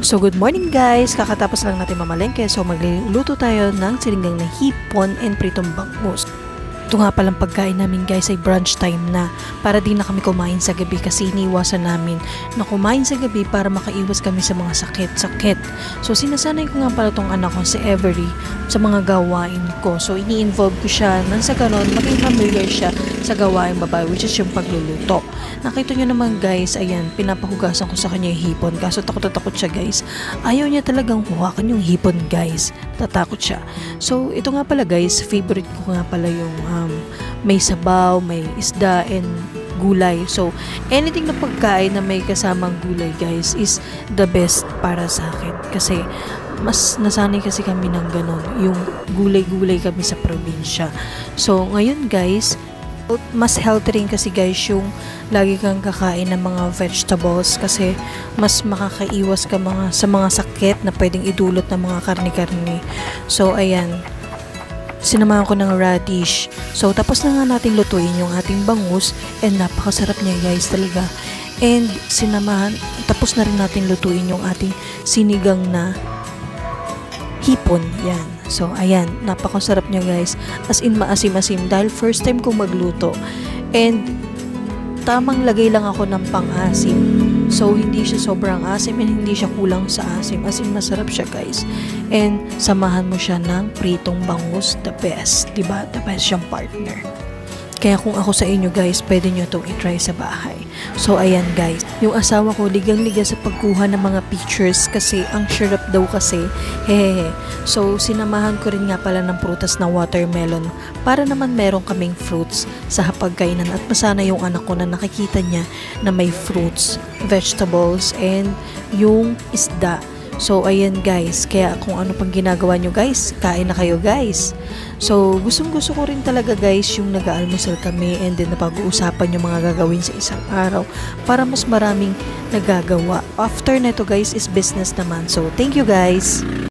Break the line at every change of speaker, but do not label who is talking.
So good morning guys, kakatapos lang natin mamalengke, so magluluto tayo ng sinigang na hipon and pritong bangus. Ito nga palang pagkain namin guys ay brunch time na, para di na kami kumain sa gabi kasi iniwasan namin na kumain sa gabi para makaiwas kami sa mga sakit-sakit. So sinasanay ko nga pala tong anak ko si Every sa mga gawain ko, so ini-involve ko siya nang sa ganon maging familiar siya sa gawain babae, which is yung pagluluto. Nakita nyo naman guys, ayan, pinapahugasan ko sa kanya yung hipon, kaso takot siya guys. Ayaw niya talagang huwakan yung hipon guys, tatakot siya. So ito nga pala guys, favorite ko nga pala yung may sabaw, may isda and gulay. So anything na pagkain na may kasamang gulay guys is the best para sa akin, kasi mas nasanay kasi kami ng ganon, yung gulay-gulay kami sa probinsya. So ngayon guys, mas healthy rin kasi guys yung lagi kang kakain ng mga vegetables, kasi mas makakaiwas ka sa mga sakit na pwedeng idulot ng mga karni-karni. So ayan, sinamahan ko ng radish. So tapos na nga natin lutuin yung ating bangus, and napakasarap niya guys talaga. And tapos na rin natin lutuin yung ating sinigang na hipon. Yan. So ayan, napakasarap niya guys, as in maasim-asim, dahil first time kong magluto, and tamang lagay lang ako ng pang-asim, so hindi siya sobrang asim and hindi siya kulang sa asim, as in masarap siya guys. And samahan mo siya ng pritong bangus, the best, diba? The best siyang partner. Kaya kung ako sa inyo guys, pwede nyo itong i-try sa bahay. So ayan guys, yung asawa ko ligang-liga sa pagkuha ng mga pictures kasi ang syrup daw kasi, hehehe. So sinamahan ko rin nga pala ng prutas na watermelon para naman meron kaming fruits sa hapagkainan, at masana yung anak ko na nakikita niya na may fruits, vegetables, and yung isda. So ayan guys, kaya kung ano pang ginagawa nyo guys, kain na kayo guys. So gustong-gusto ko rin talaga guys yung nag-aalmusal kami, and then napag-uusapan yung mga gagawin sa isang araw para mas maraming nagagawa. After na ito guys is business naman. So thank you guys.